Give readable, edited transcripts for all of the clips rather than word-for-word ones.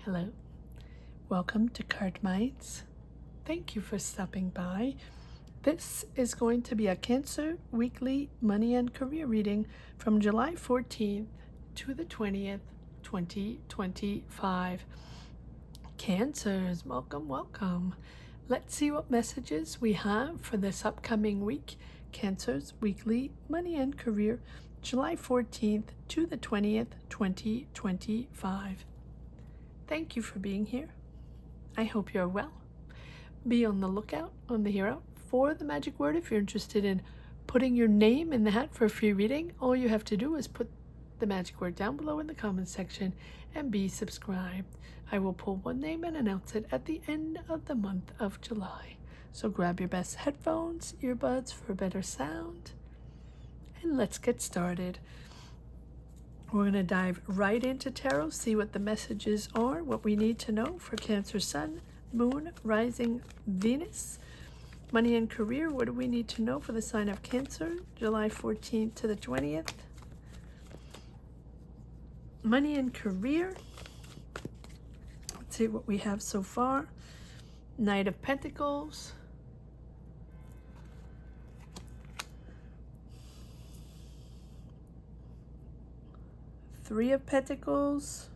Hello, welcome to Cardminds. Thank you for stopping by. This is going to be a Cancer weekly money and career reading from July 14th to the 20th, 2025. Cancers, welcome, welcome. Let's see what messages we have for this upcoming week. Cancer's weekly money and career, July 14th to the 20th, 2025. Thank you for being here. I hope you're well. Be on the lookout on the hero for the magic word. If you're interested in putting your name in the hat for a free reading, all you have to do is put the magic word down below in the comments section and be subscribed. I will pull one name and announce it at the end of the month of July. So grab your best headphones, earbuds for better sound, and let's get started. We're going to dive right into tarot, see what the messages are, what we need to know for Cancer Sun, Moon, Rising, Venus. Money and career, what do we need to know for the sign of Cancer, July 14th to the 20th? Money and career. Let's see what we have so far. Knight of Pentacles. Three of Pentacles,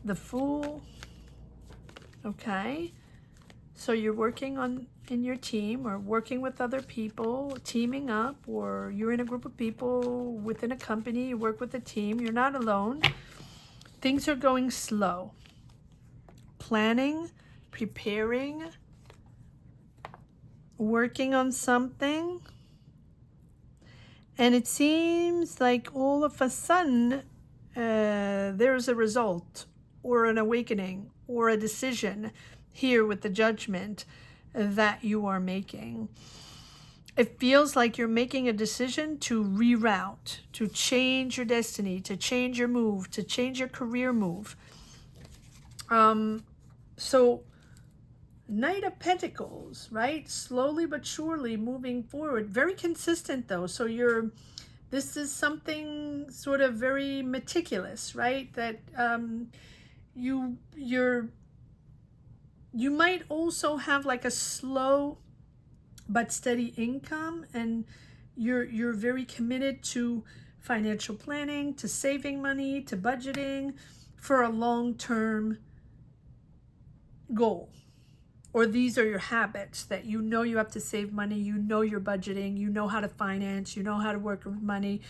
the Fool. Okay, so you're working in your team or working with other people, teaming up, or you're in a group of people within a company, you work with a team, you're not alone. Things are going slow. Planning, preparing, working on something. And it seems like all of a sudden there's a result or an awakening or a decision here with the judgment that you are making. It feels like you're making a decision to reroute, to change your destiny, to change your move, to change your career move. So Knight of Pentacles, right? Slowly but surely moving forward. Very consistent though. So this is something sort of very meticulous, right? That you might also have like a slow but steady income, and you're very committed to financial planning, to saving money, to budgeting for a long-term goal. Or these are your habits that you know you have to save money, you know you're budgeting, you know how to finance, you know how to work with money.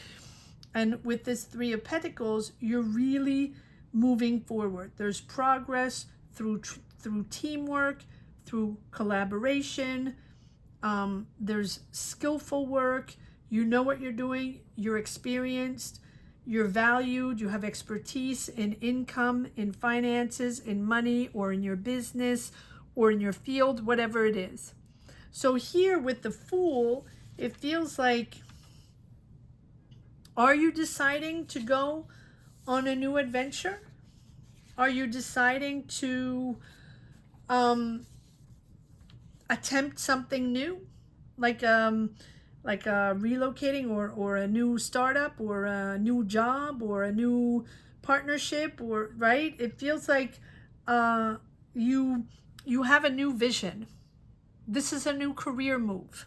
And with this Three of Pentacles, you're really moving forward. There's progress through teamwork, through collaboration. There's skillful work. You know what you're doing. You're experienced. You're valued. You have expertise in income, in finances, in money, or in your business, or in your field, whatever it is. So here with the Fool, it feels like, are you deciding to go on a new adventure? Are you deciding to attempt something new? Like relocating or a new startup or a new job or a new partnership, or right? It feels like you have a new vision. This is a new career move.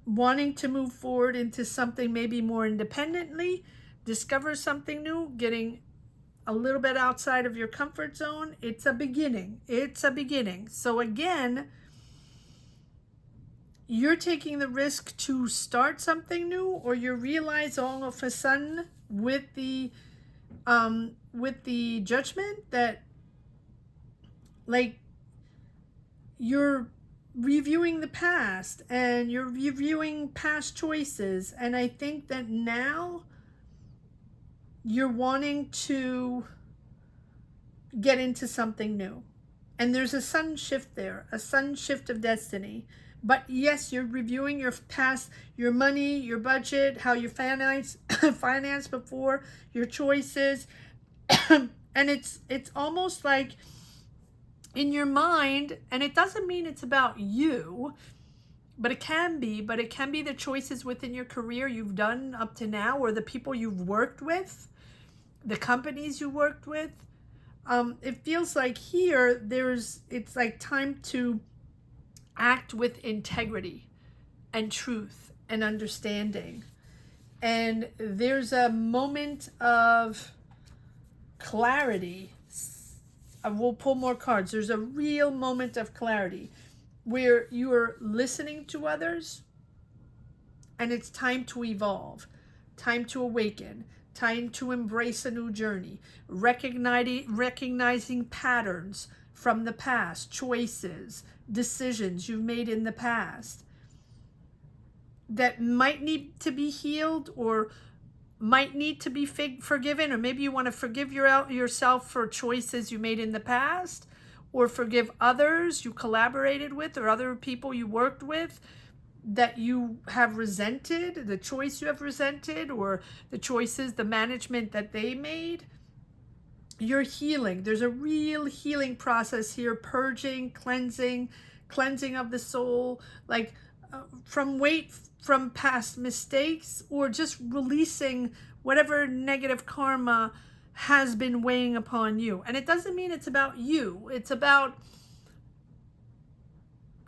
Wanting to move forward into something maybe more independently, discover something new, getting a little bit outside of your comfort zone. It's a beginning. It's a beginning. So again, you're taking the risk to start something new, or you realize all of a sudden with the judgment that like you're reviewing the past and you're reviewing past choices, and I think that now you're wanting to get into something new, and there's a sudden shift there, a sudden shift of destiny. But yes, you're reviewing your past, your money, your budget, how you finance before, your choices. And it's almost like in your mind, and it doesn't mean it's about you, but it can be the choices within your career you've done up to now, or the people you've worked with, the companies you worked with. It feels like here it's like time to act with integrity and truth and understanding. And there's a moment of clarity. We'll pull more cards. There's a real moment of clarity where you are listening to others, and it's time to evolve, time to awaken, time to embrace a new journey, recognizing patterns from the past, choices, decisions you've made in the past that might need to be healed or might need to be forgiven, or maybe you want to forgive yourself for choices you made in the past, or forgive others you collaborated with or other people you worked with that you have resented, the choice you have resented, or the choices, the management that they made. You're healing. There's a real healing process here, purging, cleansing of the soul, like from weight from past mistakes, or just releasing whatever negative karma has been weighing upon you. And it doesn't mean it's about you. It's about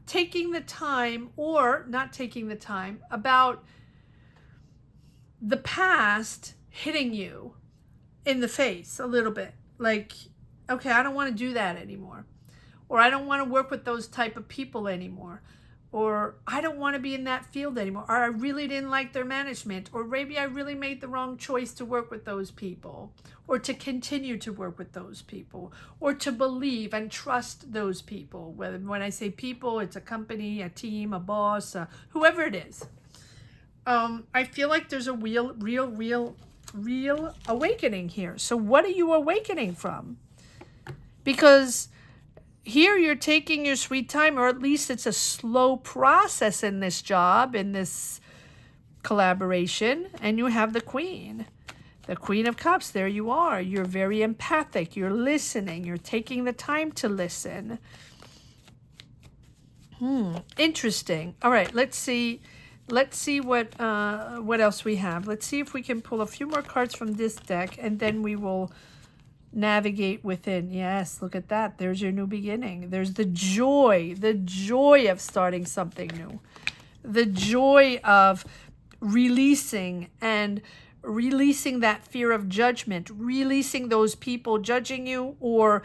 taking the time, or not taking the time, about the past hitting you in the face a little bit. Like, okay, I don't want to do that anymore. Or I don't want to work with those type of people anymore. Or I don't want to be in that field anymore. Or I really didn't like their management. Or maybe I really made the wrong choice to work with those people. Or to continue to work with those people. Or to believe and trust those people. When I say people, it's a company, a team, a boss, whoever it is. I feel like there's a real awakening here. So what are you awakening from? Because here you're taking your sweet time, or at least it's a slow process in this job, in this collaboration, and you have the Queen of Cups. There you are. You're very empathic. You're listening. You're taking the time to listen. Interesting. All right, let's see what else we have. Let's see if we can pull a few more cards from this deck, and then we will navigate within. Yes, look at that. There's your new beginning. There's the joy of starting something new. The joy of releasing that fear of judgment, releasing those people judging you, or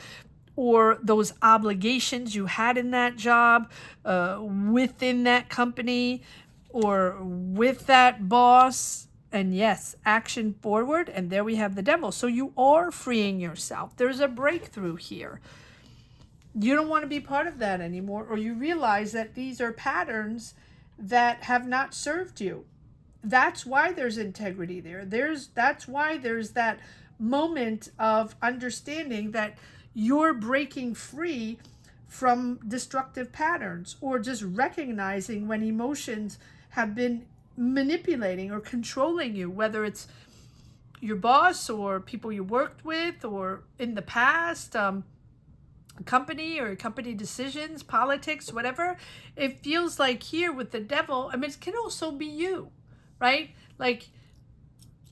those obligations you had in that job, within that company, or with that boss. And yes, action forward. And there we have the Devil. So you are freeing yourself. There's a breakthrough here. You don't want to be part of that anymore, or you realize that these are patterns that have not served you. That's why there's integrity there. That's why there's that moment of understanding that you're breaking free from destructive patterns, or just recognizing when emotions have been manipulating or controlling you, whether it's your boss or people you worked with, or in the past, company or company decisions, politics, whatever. It feels like here with the Devil, I mean, it can also be you, right? Like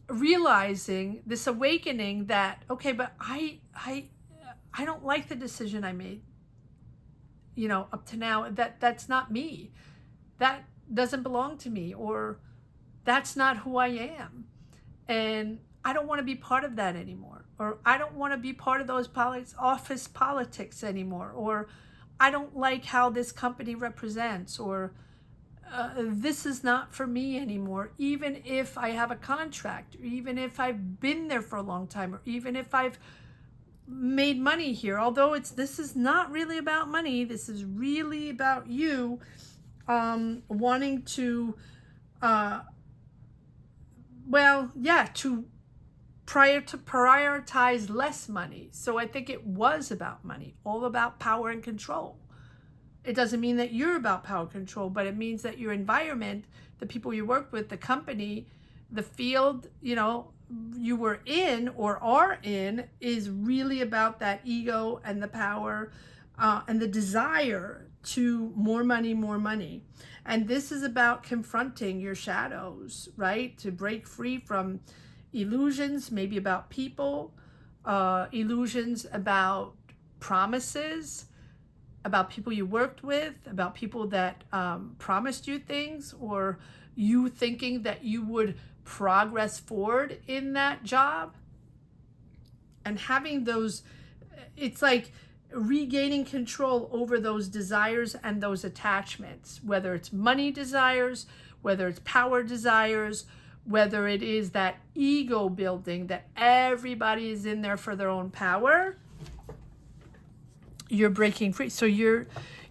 realizing this awakening that, okay, but I don't like the decision I made, up to now. That's not me. That doesn't belong to me, or that's not who I am. And I don't want to be part of that anymore. Or I don't want to be part of those office politics anymore. Or I don't like how this company represents, or this is not for me anymore. Even if I have a contract, or even if I've been there for a long time, or even if I've made money here, although this is not really about money. This is really about you wanting to, to prioritize less money. So I think it was about money, all about power and control. It doesn't mean that you're about power control, but it means that your environment, the people you work with, the company, the field, you were in or are in, is really about that ego and the power and the desire to more money, more money. And this is about confronting your shadows, right? To break free from illusions, maybe about people, illusions about promises, about people you worked with, about people that promised you things, or you thinking that you would progress forward in that job. And having those, it's like regaining control over those desires and those attachments, whether it's money desires, whether it's power desires, whether it is that ego building that everybody is in there for their own power. You're breaking free. So you're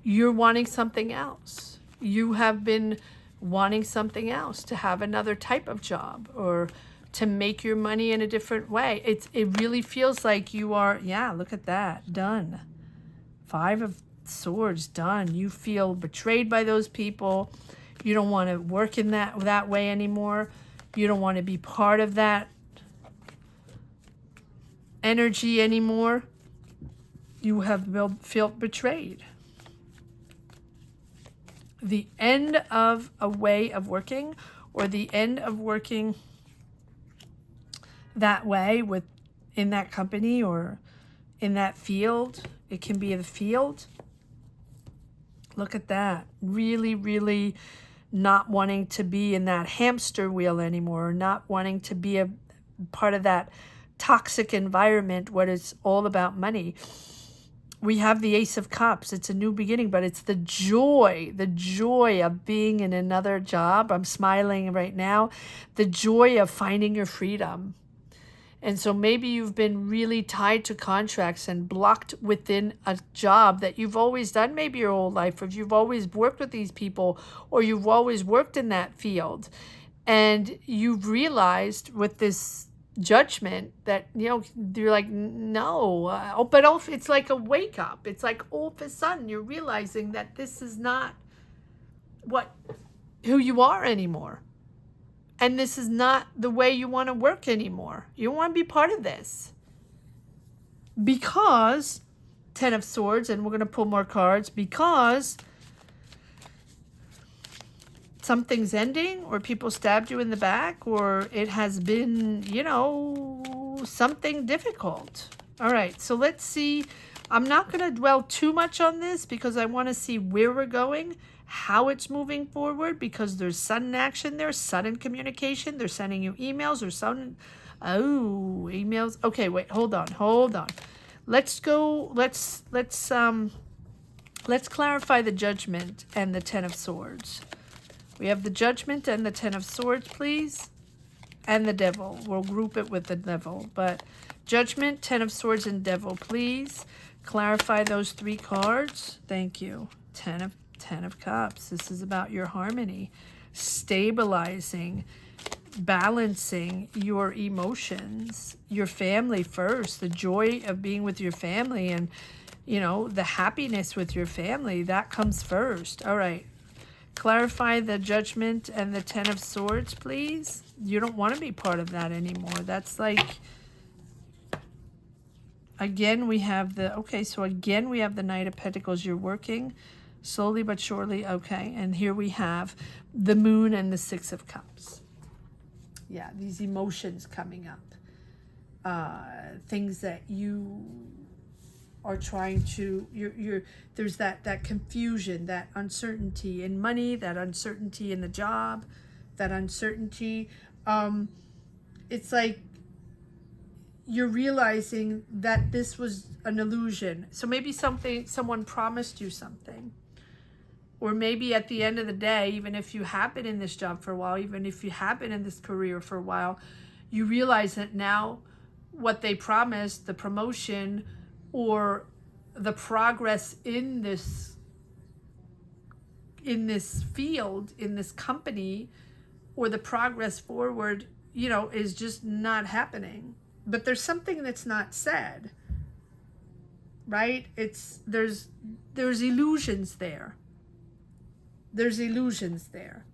wanting something else. You have been wanting something else, to have another type of job, or to make your money in a different way. It really feels like you are, yeah, look at that, done. 5 of Swords, done. You feel betrayed by those people. You don't want to work in that way anymore. You don't want to be part of that energy anymore. You have felt betrayed. The end of a way of working, or the end of working that way in that company or in that field. It can be the field. Look at that. Really, really not wanting to be in that hamster wheel anymore, not wanting to be a part of that toxic environment where it's all about money. We have the Ace of Cups. It's a new beginning, but it's the joy of being in another job. I'm smiling right now. The joy of finding your freedom. And so maybe you've been really tied to contracts and blocked within a job that you've always done, maybe your whole life, or you've always worked with these people, or you've always worked in that field. And you've realized with this judgment that, you're like, no. But it's like a wake up. It's like all of a sudden you're realizing that this is not who you are anymore. And this is not the way you want to work anymore. You don't want to be part of this. Because, 10 of Swords, and we're going to pull more cards, because something's ending, or people stabbed you in the back, or it has been, something difficult. All right, so let's see. I'm not going to dwell too much on this because I want to see where we're going, how it's moving forward, because there's sudden action there, sudden communication. They're sending you emails or sudden, emails. Okay, wait, hold on. Let's go, let's clarify the Judgment and the 10 of Swords. We have the Judgment and the 10 of Swords, please, and the Devil. We'll group it with the Devil, but Judgment, 10 of Swords, and Devil, please. Clarify those 3 cards. Thank you. 10 of Cups. This is about your harmony, stabilizing, balancing your emotions, your family first, the joy of being with your family, and the happiness with your family, that comes first. All right, clarify the Judgment and the 10 of Swords, please. You don't want to be part of that anymore. That's like, again we have the Knight of Pentacles. You're working slowly but surely. Okay, and here we have the Moon and the 6 of Cups. Yeah, these emotions coming up, things that you are trying to, there's that confusion, that uncertainty in money, that uncertainty in the job, that uncertainty. It's like you're realizing that this was an illusion. So maybe someone promised you something. Or maybe at the end of the day, even if you have been in this job for a while, even if you have been in this career for a while, you realize that now what they promised, the promotion or the progress in this field, in this company, or the progress forward, is just not happening. But there's something that's not said, right? There's illusions there. There's illusions there.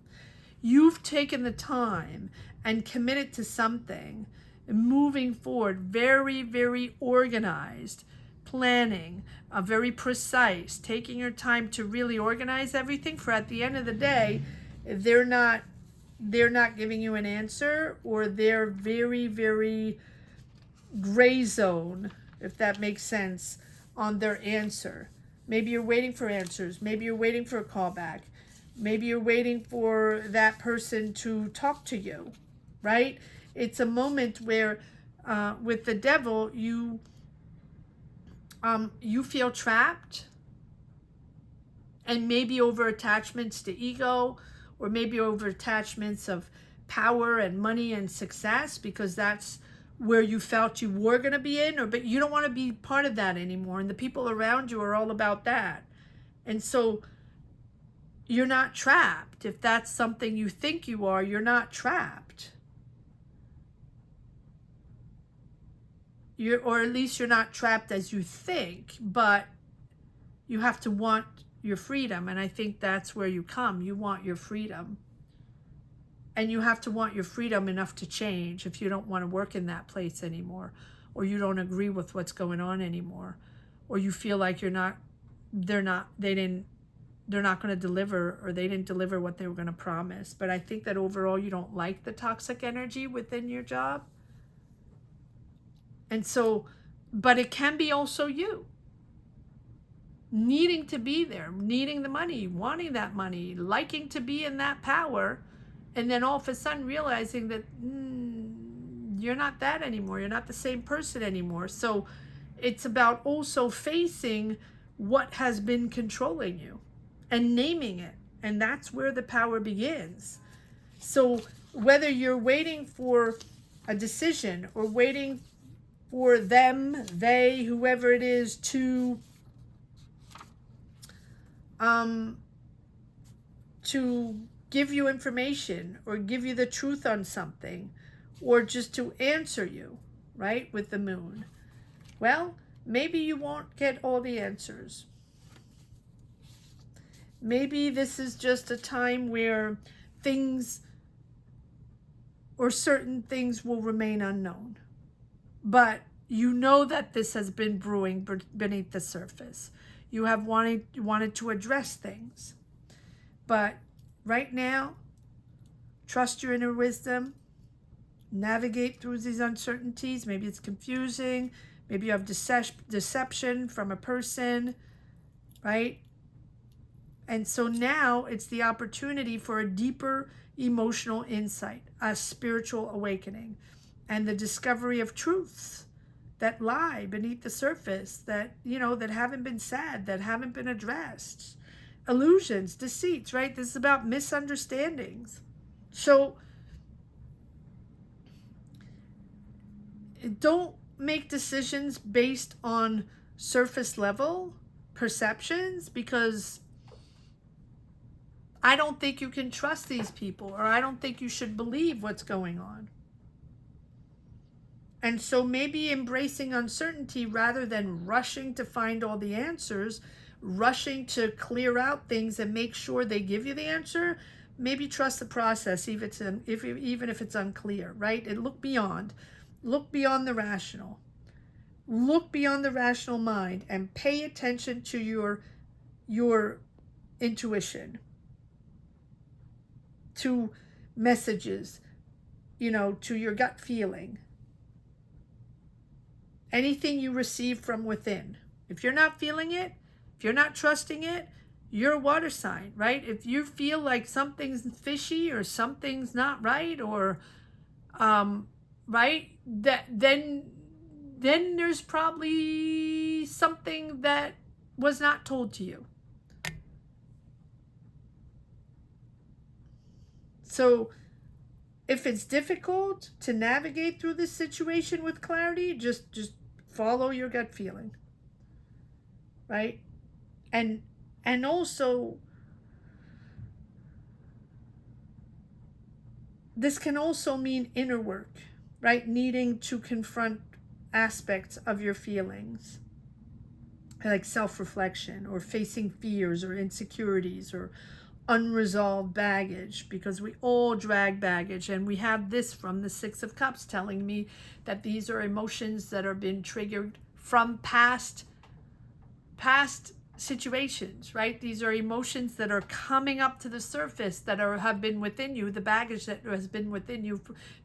You've taken the time and committed to something, moving forward, very, very organized, planning, very precise, taking your time to really organize everything, for at the end of the day, they're not giving you an answer, or they're very, very gray zone, if that makes sense, on their answer. Maybe you're waiting for answers. Maybe you're waiting for a callback. Maybe you're waiting for that person to talk to you, right? It's a moment where with the devil, you feel trapped, and maybe over attachments to ego, or maybe over attachments of power and money and success, because that's where you felt you were going to be in, but you don't want to be part of that anymore, and the people around you are all about that. And so you're not trapped. If that's something you think you are, you're not trapped. Or at least you're not trapped as you think, but you have to want your freedom. And I think that's where you come. You want your freedom. And you have to want your freedom enough to change if you don't want to work in that place anymore, or you don't agree with what's going on anymore, or you feel like they're not going to deliver, or they didn't deliver what they were going to promise. But I think that overall you don't like the toxic energy within your job. And so, but it can be also you needing to be there, needing the money, wanting that money, liking to be in that power, and then all of a sudden realizing that you're not that anymore. You're not the same person anymore. So it's about also facing what has been controlling you and naming it. And that's where the power begins. So whether you're waiting for a decision, or waiting for them, they, whoever it is, to give you information, or give you the truth on something, or just to answer you, right, with the moon. Well, maybe you won't get all the answers. Maybe this is just a time where things, or certain things, will remain unknown. But you know that this has been brewing beneath the surface. You have wanted to address things. But right now, trust your inner wisdom. Navigate through these uncertainties. Maybe it's confusing. Maybe you have deception from a person, right? And so now it's the opportunity for a deeper emotional insight, a spiritual awakening, and the discovery of truths that lie beneath the surface, that, that haven't been said, that haven't been addressed. Illusions, deceits, right? This is about misunderstandings. So don't make decisions based on surface level perceptions, because I don't think you can trust these people, or I don't think you should believe what's going on. And so maybe embracing uncertainty rather than rushing to find all the answers, rushing to clear out things and make sure they give you the answer, maybe trust the process, even if it's unclear, right? And look beyond the rational. Look beyond the rational mind and pay attention to your intuition, to messages, to your gut feeling. Anything you receive from within. If you're not feeling it, if you're not trusting it, you're a water sign, right? If you feel like something's fishy or something's not right, or right, then there's probably something that was not told to you. So if it's difficult to navigate through this situation with clarity, just follow your gut feeling, right? And also, this can also mean inner work, right? Needing to confront aspects of your feelings, like self-reflection, or facing fears or insecurities, or unresolved baggage, because we all drag baggage. And we have this from the Six of Cups telling me that these are emotions that have been triggered from past past situations, right? These are emotions that are coming up to the surface that have been within you, the baggage that has been within you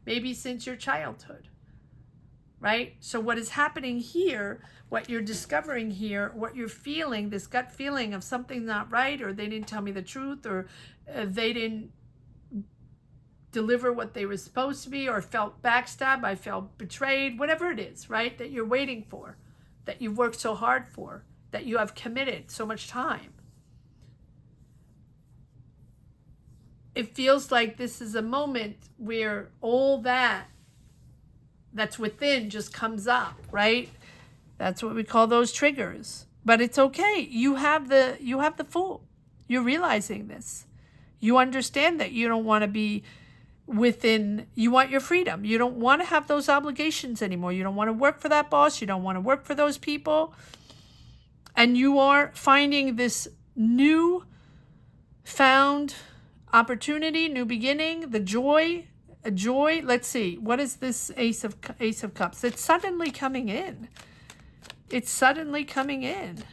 maybe since your childhood, right? So what is happening here, what you're discovering here, what you're feeling, this gut feeling of something's not right, or they didn't tell me the truth, or they didn't deliver what they were supposed to be, or felt backstabbed, I felt betrayed, whatever it is, right? That you're waiting for, that you've worked so hard for, that you have committed so much time. It feels like this is a moment where all that's within just comes up, right? That's what we call those triggers. But it's okay. You have the Fool. You're realizing this. You understand that you don't want to be within, you want your freedom. You don't want to have those obligations anymore. You don't want to work for that boss. You don't want to work for those people. And you are finding this new found opportunity, new beginning, the joy, a joy. Let's see, what is this Ace of Cups? It's suddenly coming in. It's suddenly coming in.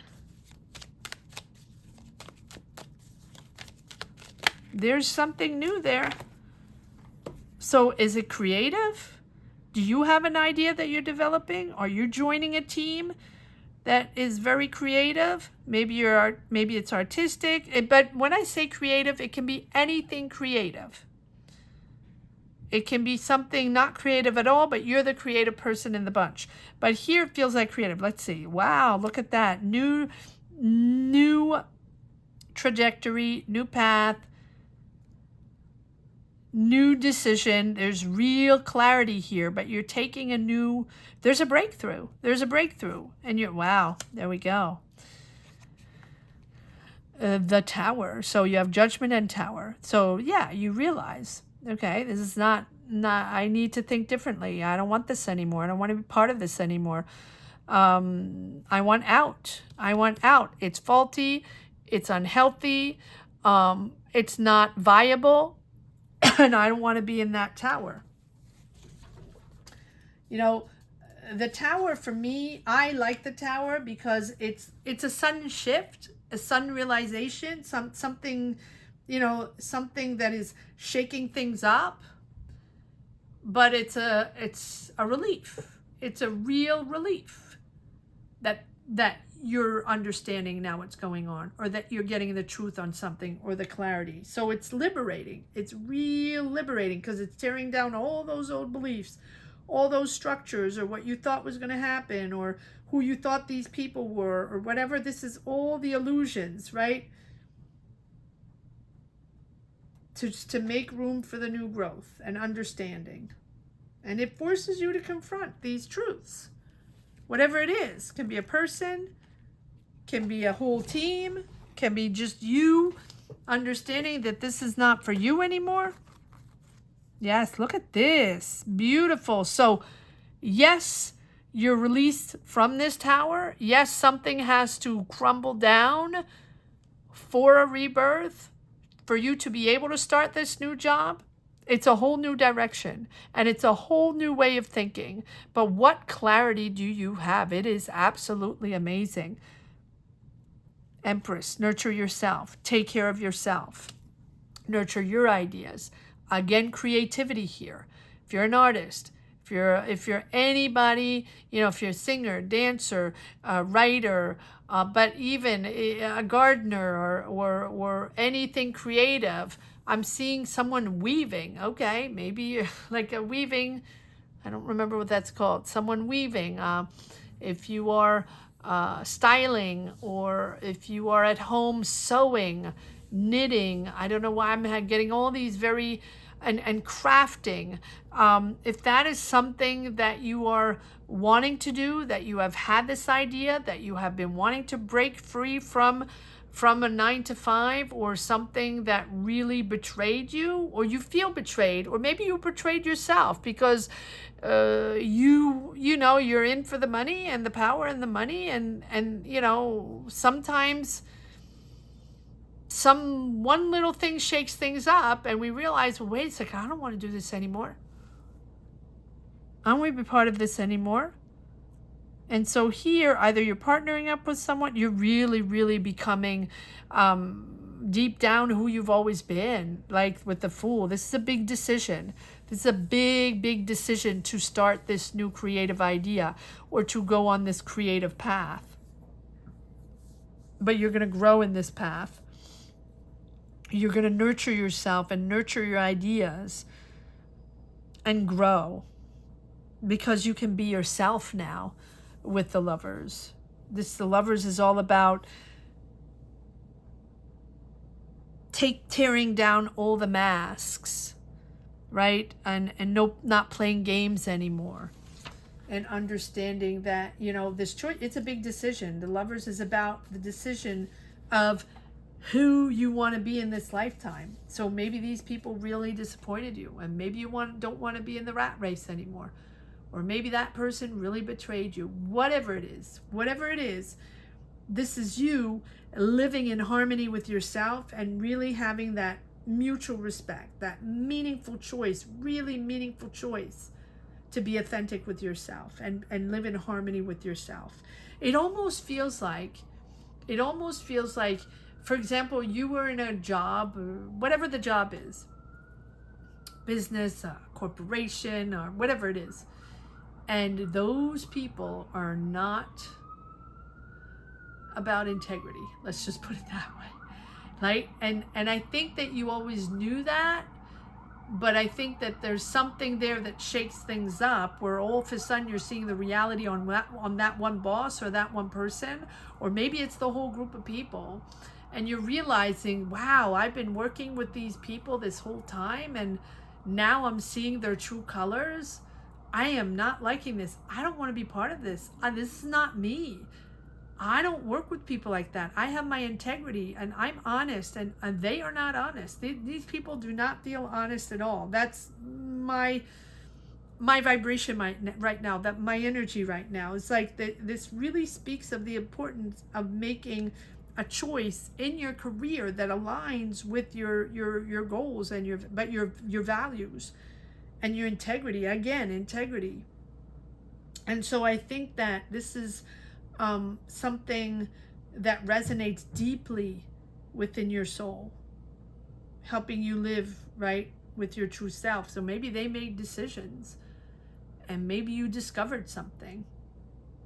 There's something new there. So is it creative? Do you have an idea that you're developing? Are you joining a team that is very creative? Maybe it's artistic, but when I say creative, it can be anything creative. It can be something not creative at all, but you're the creative person in the bunch. But here it feels like creative. Let's see. Wow, look at that. New trajectory, new path, new decision. There's real clarity here, but you're taking there's a breakthrough. There's a breakthrough. And wow, there we go. The Tower. So you have Judgment and Tower. So yeah, you realize, okay, this is not, I need to think differently. I don't want this anymore. I don't want to be part of this anymore. I want out. I want out. It's faulty. It's unhealthy. It's not viable. And I don't want to be in that tower. You know, the Tower for me, I like the Tower because it's a sudden shift, a sudden realization, something, you know, something that is shaking things up. But it's a relief. It's a real relief that you're understanding now what's going on, or that you're getting the truth on something, or the clarity. So it's liberating. It's real liberating because it's tearing down all those old beliefs, all those structures, or what you thought was going to happen, or who you thought these people were, or whatever. This is all the illusions, right? To make room for the new growth and understanding. And it forces you to confront these truths. Whatever it is, can be a person, can be a whole team, can be just you understanding that this is not for you anymore. Yes, look at this. Beautiful. So, yes, you're released from this tower. Yes, something has to crumble down for a rebirth, for you to be able to start this new job. It's a whole new direction, and it's a whole new way of thinking. But what clarity do you have? It is absolutely amazing. Empress, nurture yourself. Take care of yourself. Nurture your ideas. Again, creativity here. If you're an artist, if you're anybody, you know, if you're a singer, dancer, a writer, but even a gardener or anything creative. I'm seeing someone weaving. Okay, maybe like a weaving. I don't remember what that's called. Someone weaving. If you are styling, or if you are at home sewing, knitting. I don't know why I'm getting all these very, and crafting. If that is something that you are wanting to do, that you have had this idea, that you have been wanting to break free from a 9-to-5, or something that really betrayed you, or you feel betrayed, or maybe you betrayed yourself because you know you're in for the money and the power and the money, and you know, sometimes one little thing shakes things up, and we realize, well, wait a second, I don't want to do this anymore. I don't want to be part of this anymore. And so here, either you're partnering up with someone, you're really, really becoming deep down who you've always been, like with the Fool. This is a big decision. This is a big, big decision to start this new creative idea or to go on this creative path. But you're going to grow in this path. You're going to nurture yourself and nurture your ideas and grow, because you can be yourself now with the Lovers. The Lovers is all about tearing down all the masks, right? And not playing games anymore. And understanding that, you know, this choice, it's a big decision. The Lovers is about the decision of who you want to be in this lifetime. So maybe these people really disappointed you, and maybe you don't want to be in the rat race anymore. Or maybe that person really betrayed you. Whatever it is, this is you living in harmony with yourself and really having that mutual respect, that meaningful choice, really meaningful choice to be authentic with yourself and live in harmony with yourself. It almost feels like, for example, you were in a job, or whatever the job is, business, corporation, or whatever it is. And those people are not about integrity. Let's just put it that way. Right? And I think that you always knew that, but I think that there's something there that shakes things up, where all of a sudden you're seeing the reality on that one boss or that one person, or maybe it's the whole group of people. And you're realizing, wow, I've been working with these people this whole time, and now I'm seeing their true colors. I am not liking this. I don't want to be part of this. This is not me. I don't work with people like that. I have my integrity and I'm honest, and they are not honest. These people do not feel honest at all. That's my vibration right now, that my energy right now. It's like this really speaks of the importance of making a choice in your career that aligns with your goals and your values and your integrity. Again, integrity. And so I think that this is something that resonates deeply within your soul, helping you live right with your true self. So maybe they made decisions, and maybe you discovered something,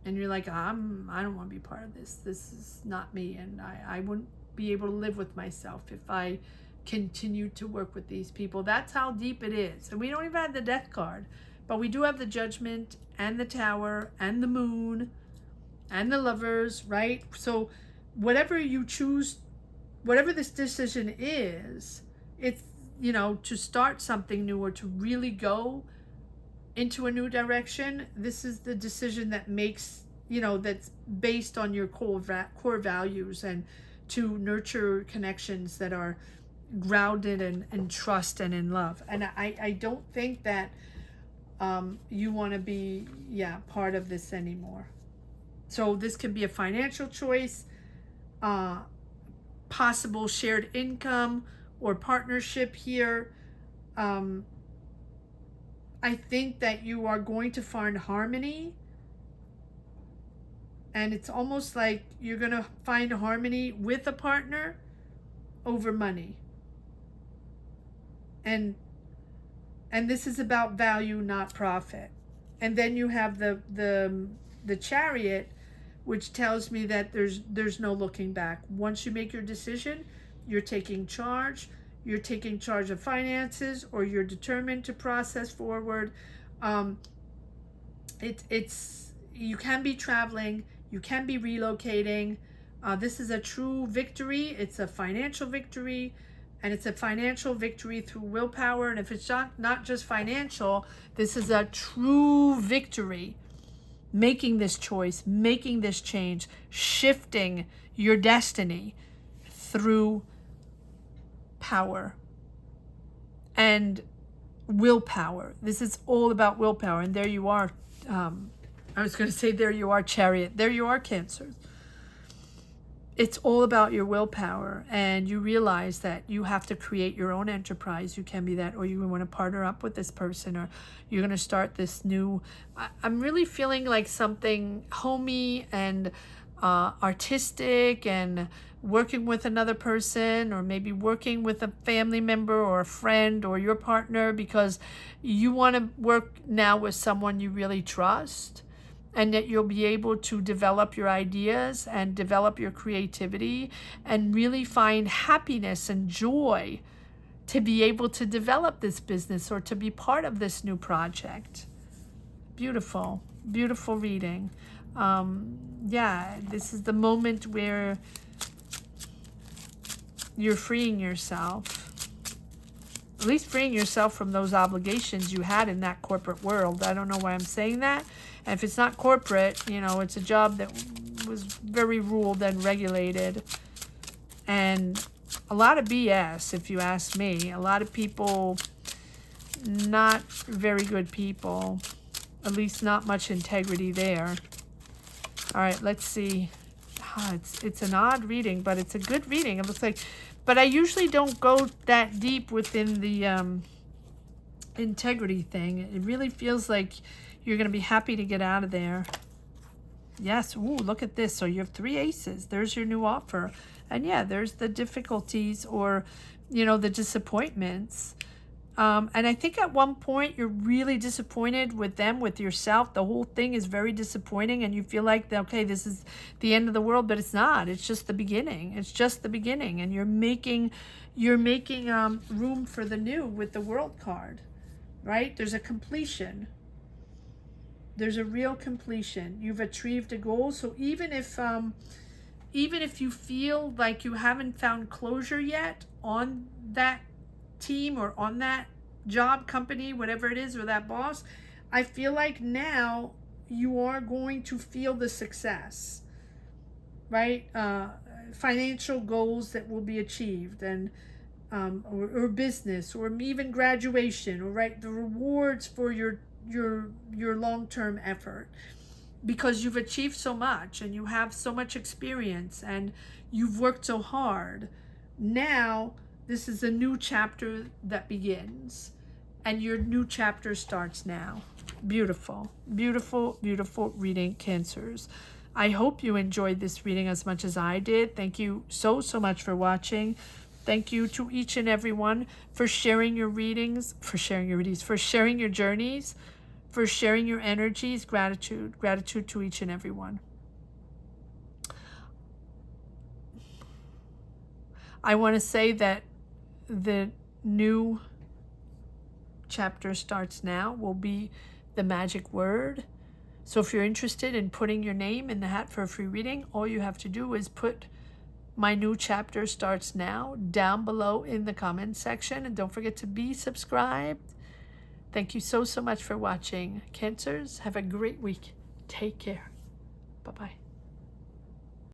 and you're like, I don't want to be part of this. This is not me, and I wouldn't be able to live with myself if I continue to work with these people. That's how deep it is. And we don't even have the Death card, but we do have the Judgment and the Tower and the Moon and the Lovers, right? So whatever you choose, whatever this decision is, it's, you know, to start something new or to really go into a new direction. This is the decision that makes, you know, that's based on your core values, and to nurture connections that are grounded in trust and in love. And I don't think that you want to be part of this anymore. So this can be a financial choice, possible shared income or partnership here. I think that you are going to find harmony, and it's almost like you're going to find harmony with a partner over money. And this is about value, not profit. And then you have the Chariot, which tells me that there's no looking back. Once you make your decision, you're taking charge. You're taking charge of finances, or you're determined to process forward. It's you can be traveling, you can be relocating. This is a true victory. It's a financial victory, and it's a financial victory through willpower. And if it's not just financial, this is a true victory. Making this choice, making this change, shifting your destiny through power and willpower. This is all about willpower. And there you are. I was going to say, there you are, Chariot. There you are, Cancer. it's all about your willpower, and you realize that you have to create your own enterprise. You can be that, or you want to partner up with this person, or you're going to start this new, I'm really feeling like something homey and artistic, and working with another person, or maybe working with a family member or a friend or your partner, because you want to work now with someone you really trust, and that you'll be able to develop your ideas and develop your creativity and really find happiness and joy to be able to develop this business or to be part of this new project. Beautiful, beautiful reading. Yeah, this is the moment where you're freeing yourself, at least freeing yourself from those obligations you had in that corporate world. I don't know why I'm saying that. And if it's not corporate, you know, it's a job that was very ruled and regulated. And a lot of BS, if you ask me. A lot of people, not very good people. At least not much integrity there. All right, let's see. It's an odd reading, but it's a good reading. It looks like, but I usually don't go that deep within the integrity thing. It really feels like you're going to be happy to get out of there. Yes. Ooh, look at this. So you have 3 aces. There's your new offer. And yeah, there's the difficulties, or, you know, the disappointments. And I think at one point you're really disappointed with them, with yourself. The whole thing is very disappointing, and you feel like, okay, this is the end of the world, but it's not. It's just the beginning. It's just the beginning, and you're making room for the new with the World card, right? There's a completion. There's a real completion. You've achieved a goal. So even if you feel like you haven't found closure yet on that team or on that job, company, whatever it is, or that boss, I feel like now you are going to feel the success, right? Financial goals that will be achieved, and or business, or even graduation, or right, the rewards for your long-term effort, because you've achieved so much and you have so much experience and you've worked so hard. Now this is a new chapter that begins, and your new chapter starts now. Beautiful, beautiful, beautiful reading, Cancers. I hope you enjoyed this reading as much as I did. Thank you so much for watching. Thank you to each and every one for sharing your readings, for sharing your journeys, for sharing your energies. Gratitude to each and every one. I want to say that the new chapter starts now will be the magic word. So if you're interested in putting your name in the hat for a free reading, all you have to do is put "My new chapter starts now" down below in the comment section, and don't forget to be subscribed. Thank you so much for watching. Cancers, have a great week. Take care. Bye-bye.